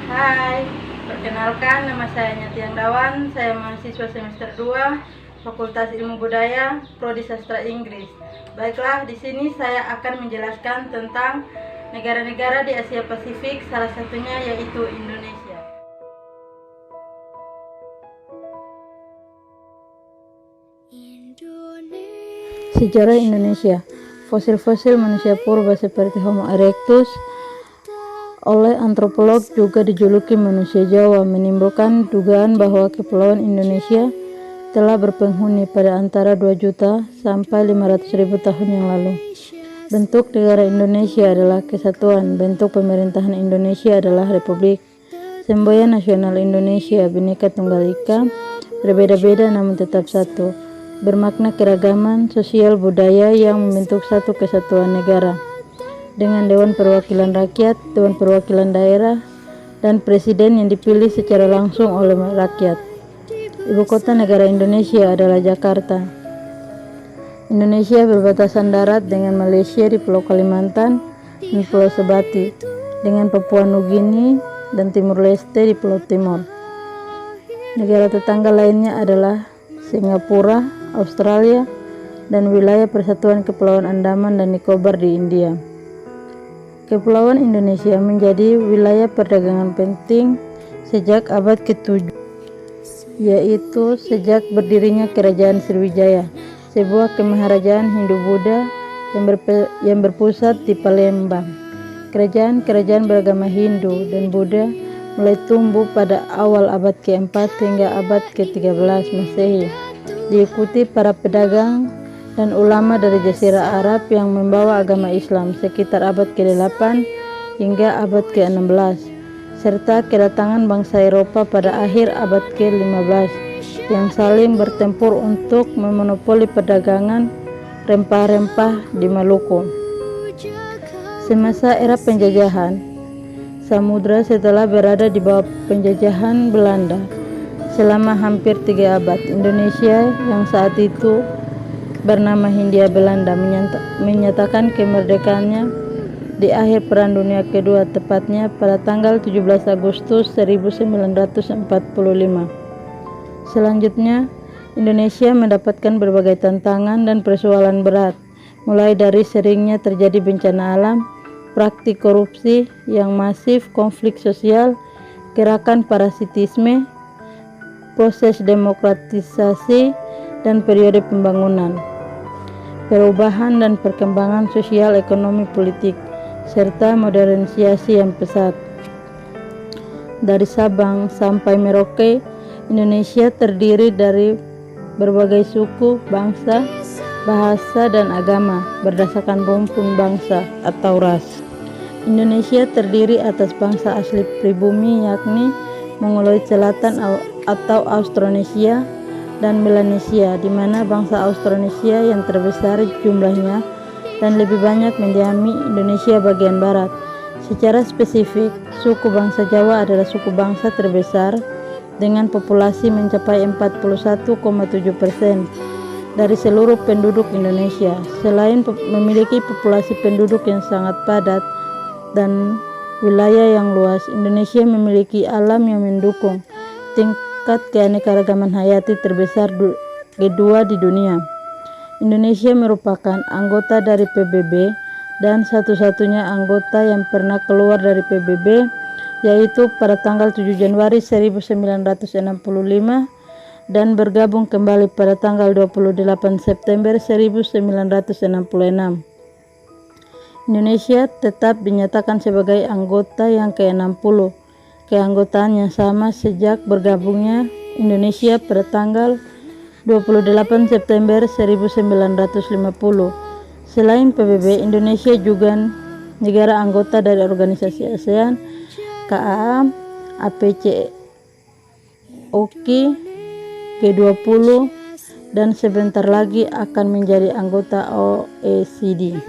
Hai, perkenalkan nama saya Nyatiang Dawan, saya mahasiswa semester 2 Fakultas Ilmu Budaya, Prodi Sastra Inggris. Baiklah, di sini saya akan menjelaskan tentang negara-negara di Asia Pasifik, salah satunya yaitu Indonesia. Sejarah Indonesia. Fosil-fosil manusia purba seperti Homo erectus oleh antropolog juga dijuluki manusia Jawa, menimbulkan dugaan bahwa kepulauan Indonesia telah berpenghuni pada antara 2 juta sampai 500.000 tahun yang lalu. Bentuk negara Indonesia adalah kesatuan, bentuk pemerintahan Indonesia adalah republik. Semboyan nasional Indonesia Bhinneka Tunggal Ika, berbeda-beda namun tetap satu, bermakna keragaman sosial budaya yang membentuk satu kesatuan negara. Dengan Dewan Perwakilan Rakyat, Dewan Perwakilan Daerah, dan Presiden yang dipilih secara langsung oleh rakyat. Ibu kota negara Indonesia adalah Jakarta. Indonesia berbatasan darat dengan Malaysia di Pulau Kalimantan dan Pulau Sebati, dengan Papua Nugini dan Timur Leste di Pulau Timur. Negara tetangga lainnya adalah Singapura, Australia, dan wilayah Persatuan Kepulauan Andaman dan Nicobar di India. Kepulauan Indonesia menjadi wilayah perdagangan penting sejak abad ke-7, yaitu sejak berdirinya Kerajaan Sriwijaya, sebuah kemaharajaan Hindu-Buddha yang berpusat di Palembang. Kerajaan-kerajaan beragama Hindu dan Buddha mulai tumbuh pada awal abad ke-4 hingga abad ke-13 Masehi, diikuti para pedagang dan ulama dari Jazirah Arab yang membawa agama Islam sekitar abad ke-8 hingga abad ke-16, serta kedatangan bangsa Eropa pada akhir abad ke-15 yang saling bertempur untuk memonopoli perdagangan rempah-rempah di Maluku. Semasa era penjajahan, samudra setelah berada di bawah penjajahan Belanda selama hampir 3 abad, Indonesia yang saat itu bernama Hindia Belanda menyatakan kemerdekaannya di akhir Perang Dunia Kedua, tepatnya pada tanggal 17 Agustus 1945. Selanjutnya, Indonesia mendapatkan berbagai tantangan dan persoalan berat, mulai dari seringnya terjadi bencana alam, praktik korupsi yang masif, konflik sosial, gerakan parasitisme, proses demokratisasi, dan periode pembangunan, perubahan dan perkembangan sosial ekonomi politik, serta modernisasi yang pesat. Dari Sabang sampai Merauke, Indonesia terdiri dari berbagai suku, bangsa, bahasa, dan agama berdasarkan rumpun bangsa atau ras. Indonesia terdiri atas bangsa asli pribumi yakni Mongoloid Selatan atau Austronesia dan Melanesia, di mana bangsa Austronesia yang terbesar jumlahnya dan lebih banyak mendiami Indonesia bagian barat. Secara spesifik, suku bangsa Jawa adalah suku bangsa terbesar dengan populasi mencapai 41,7% dari seluruh penduduk Indonesia. Selain memiliki populasi penduduk yang sangat padat dan wilayah yang luas, Indonesia memiliki alam yang mendukung tingkat keanekaragaman hayati terbesar kedua di dunia. Indonesia merupakan anggota dari PBB dan satu-satunya anggota yang pernah keluar dari PBB, yaitu pada tanggal 7 Januari 1965 dan bergabung kembali pada tanggal 28 September 1966. Indonesia tetap dinyatakan sebagai anggota yang ke-60. Keanggotaan yang sama sejak bergabungnya Indonesia pada tanggal 28 September 1950. Selain PBB, Indonesia juga negara anggota dari organisasi ASEAN, KAA, APC, OKI, G20, dan sebentar lagi akan menjadi anggota OECD.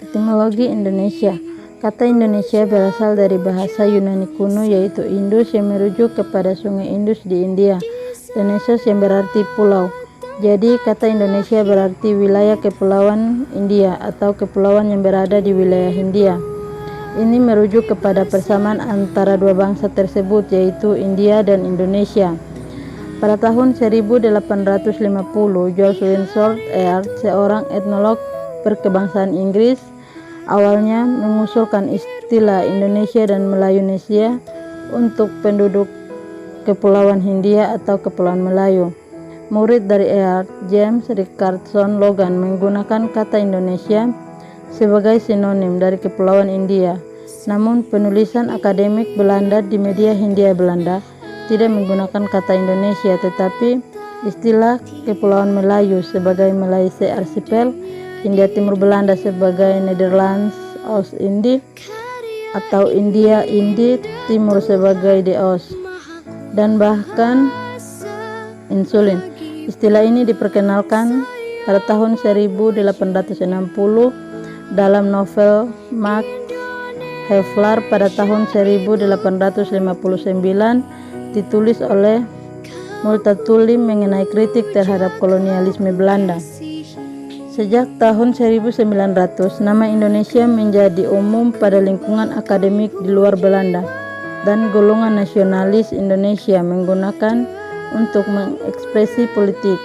Etimologi Indonesia. Kata Indonesia berasal dari bahasa Yunani kuno yaitu Indus yang merujuk kepada sungai Indus di India, dan Nesos yang berarti pulau. Jadi kata Indonesia berarti wilayah kepulauan India atau kepulauan yang berada di wilayah Hindia. Ini merujuk kepada persamaan antara dua bangsa tersebut, yaitu India dan Indonesia. Pada tahun 1850, George Winthrop Earp, seorang etnolog berkebangsaan Inggris, awalnya mengusulkan istilah Indonesia dan Melayu-nesia untuk penduduk Kepulauan Hindia atau Kepulauan Melayu. Murid dari Earp, James Richardson Logan, menggunakan kata Indonesia sebagai sinonim dari Kepulauan India. Namun penulisan akademik Belanda di media Hindia Belanda tidak menggunakan kata Indonesia, tetapi istilah Kepulauan Melayu sebagai Malaysia Archipel, India Timur Belanda sebagai Netherlands Oost-Indie atau India Indi Timur sebagai De Oost, dan bahkan insulin. Istilah ini diperkenalkan pada tahun 1860 dalam novel Max Havelaar. Pada tahun 1859 ditulis oleh Multatuli mengenai kritik terhadap kolonialisme Belanda. Sejak tahun 1900, nama Indonesia menjadi umum pada lingkungan akademik di luar Belanda, dan golongan nasionalis Indonesia menggunakan untuk mengekspresi politik.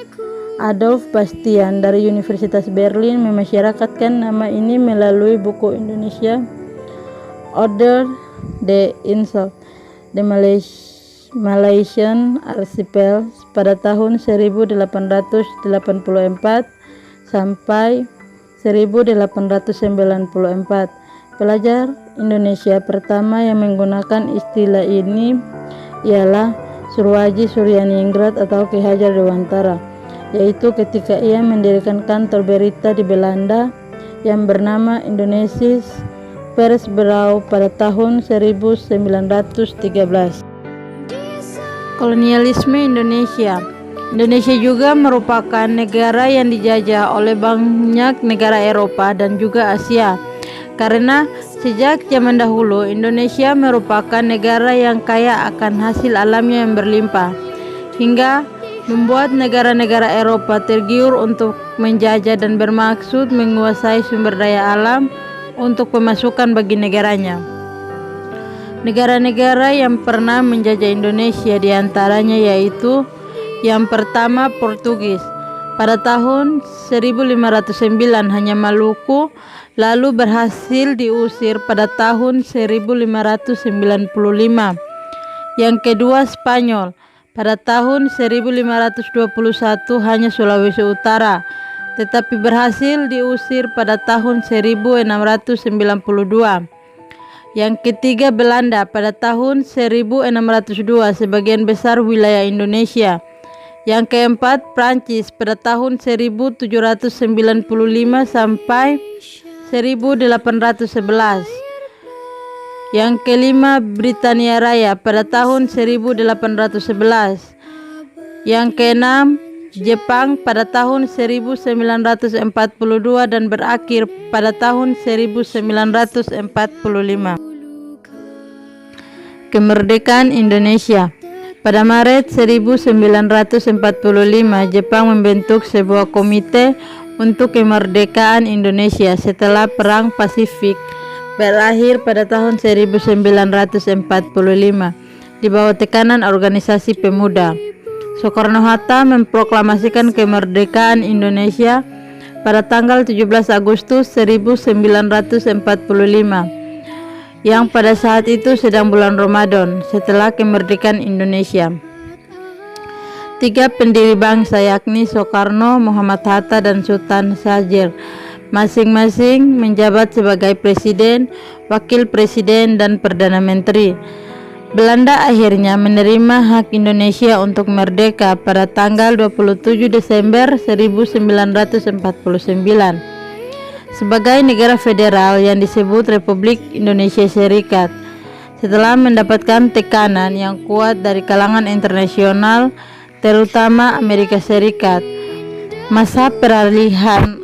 Adolf Bastian dari Universitas Berlin memasyarakatkan nama ini melalui buku Indonesia Order the Insel, The Malaysian Archipel, pada tahun 1884 sampai 1894. Pelajar Indonesia pertama yang menggunakan istilah ini ialah Surwaji Suryaningrat atau Ki Hajar Dewantara, yaitu ketika ia mendirikan kantor berita di Belanda yang bernama Indonesisch Persbureau pada tahun 1913. Kolonialisme Indonesia. Indonesia juga merupakan negara yang dijajah oleh banyak negara Eropa dan juga Asia. Karena sejak zaman dahulu Indonesia merupakan negara yang kaya akan hasil alamnya yang berlimpah, hingga membuat negara-negara Eropa tergiur untuk menjajah dan bermaksud menguasai sumber daya alam untuk pemasukan bagi negaranya. Negara-negara yang pernah menjajah Indonesia diantaranya yaitu yang pertama Portugis. Pada tahun 1509 hanya Maluku, lalu berhasil diusir pada tahun 1595. Yang kedua Spanyol. Pada tahun 1521 hanya Sulawesi Utara, tetapi berhasil diusir pada tahun 1692. Yang ketiga Belanda. Pada tahun 1602 sebagian besar wilayah Indonesia. Yang keempat Prancis pada tahun 1795 sampai 1811. Yang kelima Britania Raya pada tahun 1811. Yang keenam Jepang pada tahun 1942 dan berakhir pada tahun 1945. Kemerdekaan Indonesia. Pada Maret 1945, Jepang membentuk sebuah komite untuk kemerdekaan Indonesia setelah Perang Pasifik berakhir pada tahun 1945 di bawah tekanan organisasi pemuda. Soekarno-Hatta memproklamasikan kemerdekaan Indonesia pada tanggal 17 Agustus 1945 yang pada saat itu sedang bulan Ramadan setelah kemerdekaan Indonesia. 3 pendiri bangsa yakni Soekarno, Muhammad Hatta, dan Sultan Syahrir masing-masing menjabat sebagai presiden, wakil presiden, dan perdana menteri. Belanda akhirnya menerima hak Indonesia untuk merdeka pada tanggal 27 Desember 1949 sebagai negara federal yang disebut Republik Indonesia Serikat. Setelah mendapatkan tekanan yang kuat dari kalangan internasional, terutama Amerika Serikat, masa peralihan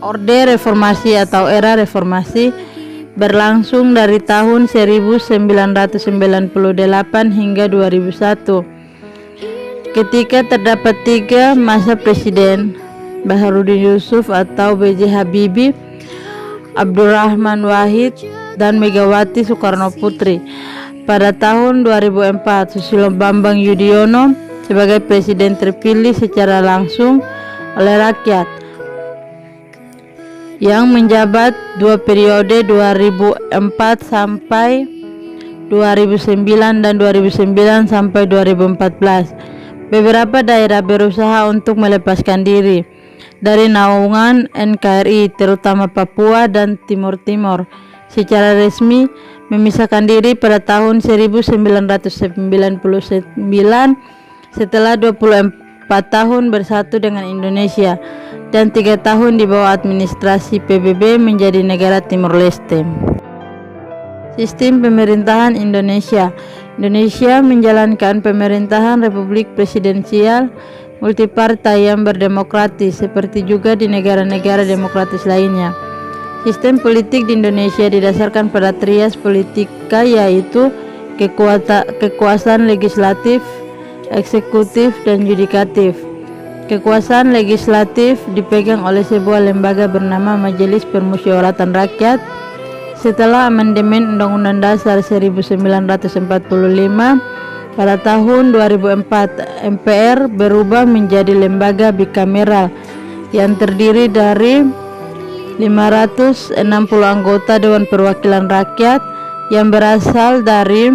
Orde Reformasi atau era reformasi berlangsung dari tahun 1998 hingga 2001. Ketika terdapat 3 masa presiden, Baharudin Yusuf atau B.J. Habibie, Abdurrahman Wahid, dan Megawati Soekarno Putri. Pada tahun 2004, Susilo Bambang Yudhoyono sebagai presiden terpilih secara langsung oleh rakyat yang menjabat 2 periode 2004 sampai 2009 dan 2009 sampai 2014. Beberapa daerah berusaha untuk melepaskan diri dari naungan NKRI, terutama Papua dan Timur Timur, secara resmi memisahkan diri pada tahun 1999 setelah 24 tahun bersatu dengan Indonesia dan 3 tahun di bawah administrasi PBB menjadi negara Timor Leste. Sistem pemerintahan Indonesia. Indonesia menjalankan pemerintahan republik presidensial multipartai yang berdemokratis seperti juga di negara-negara demokratis lainnya. Sistem politik di Indonesia didasarkan pada trias politika, yaitu kekuasaan legislatif, eksekutif, dan yudikatif. Kekuasaan legislatif dipegang oleh sebuah lembaga bernama Majelis Permusyawaratan Rakyat. Setelah amandemen Undang-Undang Dasar 1945 pada tahun 2004, MPR berubah menjadi lembaga bikameral yang terdiri dari 560 anggota Dewan Perwakilan Rakyat yang berasal dari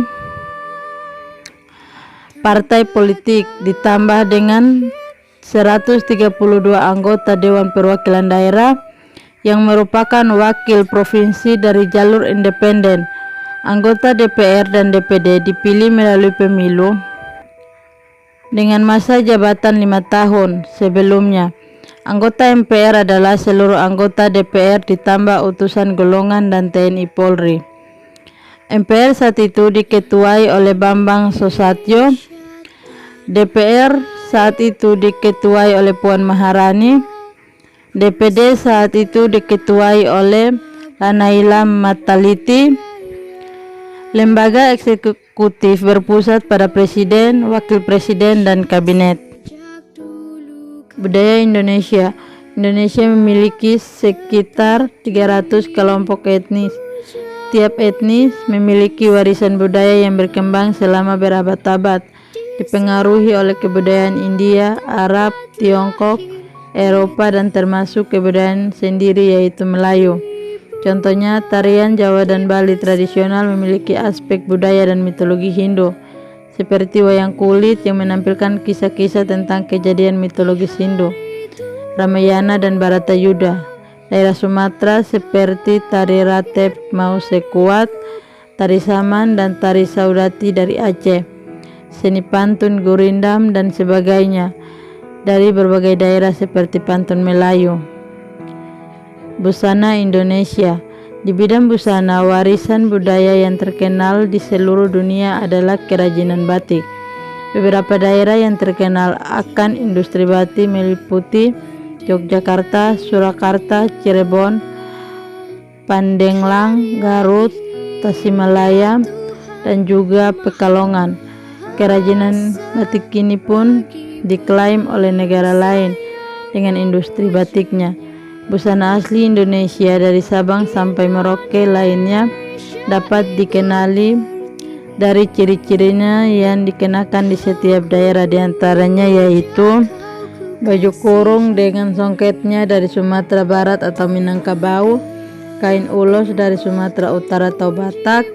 partai politik, ditambah dengan 132 anggota Dewan Perwakilan Daerah yang merupakan wakil provinsi dari jalur independen. Anggota DPR dan DPD dipilih melalui pemilu dengan masa jabatan 5 tahun. Sebelumnya, anggota MPR adalah seluruh anggota DPR ditambah utusan golongan dan TNI Polri. MPR saat itu diketuai oleh Bambang Susatyo. DPR saat itu diketuai oleh Puan Maharani. DPD saat itu diketuai oleh Lanaila Mataliti. Lembaga eksekutif berpusat pada presiden, wakil presiden, dan kabinet. Budaya Indonesia. Indonesia memiliki sekitar 300 kelompok etnis. Tiap etnis memiliki warisan budaya yang berkembang selama berabad-abad, dipengaruhi oleh kebudayaan India, Arab, Tiongkok, Eropa, dan termasuk kebudayaan sendiri yaitu Melayu. Contohnya, tarian Jawa dan Bali tradisional memiliki aspek budaya dan mitologi Hindu, seperti wayang kulit yang menampilkan kisah-kisah tentang kejadian mitologis Hindu, Ramayana dan Bharatayuda. Daerah Sumatera seperti tari Ratep Mau Sekuat, tari Saman, dan tari Saudati dari Aceh, seni pantun Gurindam, dan sebagainya dari berbagai daerah seperti pantun Melayu. Busana Indonesia. Di bidang busana, warisan budaya yang terkenal di seluruh dunia adalah kerajinan batik. Beberapa daerah yang terkenal akan industri batik meliputi Yogyakarta, Surakarta, Cirebon, Pandeglang, Garut, Tasikmalaya, dan juga Pekalongan. Kerajinan batik ini pun diklaim oleh negara lain dengan industri batiknya. Busana asli Indonesia dari Sabang sampai Merauke lainnya dapat dikenali dari ciri-cirinya yang dikenakan di setiap daerah, diantaranya yaitu baju kurung dengan songketnya dari Sumatera Barat atau Minangkabau, kain ulos dari Sumatera Utara atau Batak,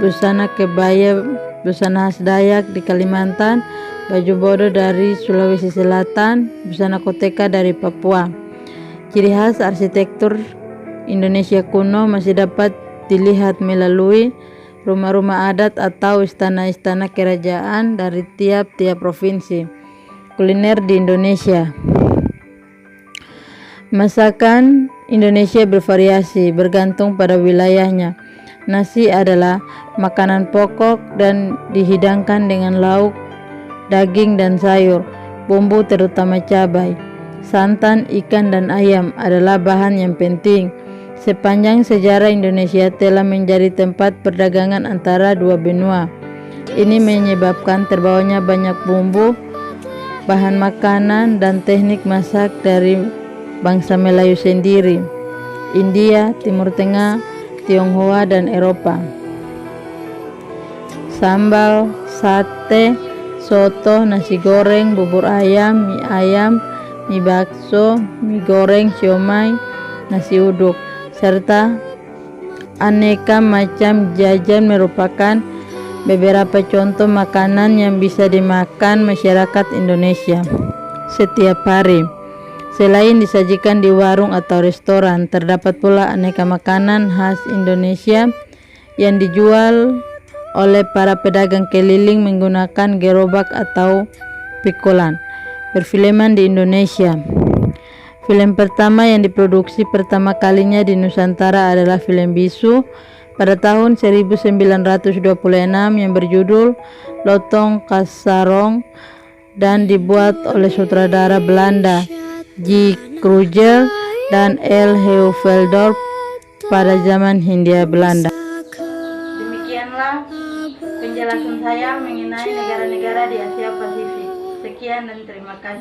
busana kebaya, busana khas Dayak di Kalimantan, baju bodo dari Sulawesi Selatan, busana koteka dari Papua. Ciri khas arsitektur Indonesia kuno masih dapat dilihat melalui rumah-rumah adat atau istana-istana kerajaan dari tiap-tiap provinsi. Kuliner di Indonesia. Masakan Indonesia bervariasi bergantung pada wilayahnya. Nasi adalah makanan pokok dan dihidangkan dengan lauk, daging, dan sayur. Bumbu terutama cabai, santan, ikan, dan ayam adalah bahan yang penting. Sepanjang sejarah Indonesia telah menjadi tempat perdagangan antara dua benua. Ini menyebabkan terbawanya banyak bumbu, bahan makanan, dan teknik masak dari bangsa Melayu sendiri, India, Timur Tengah, Tionghoa dan Eropa. Sambal, sate, soto, nasi goreng, bubur ayam, mie bakso, mie goreng, siomay, nasi uduk, serta aneka macam jajan merupakan beberapa contoh makanan yang bisa dimakan masyarakat Indonesia setiap hari. Selain disajikan di warung atau restoran, terdapat pula aneka makanan khas Indonesia yang dijual oleh para pedagang keliling menggunakan gerobak atau pikulan. Perfilman di Indonesia. Film pertama yang diproduksi pertama kalinya di Nusantara adalah film bisu pada tahun 1926 yang berjudul Lotong Kasarong dan dibuat oleh sutradara Belanda J. Kruger dan L. Heuveldorp pada zaman Hindia Belanda. Demikianlah penjelasan saya mengenai negara-negara di Asia Pasifik. Sekian dan terima kasih.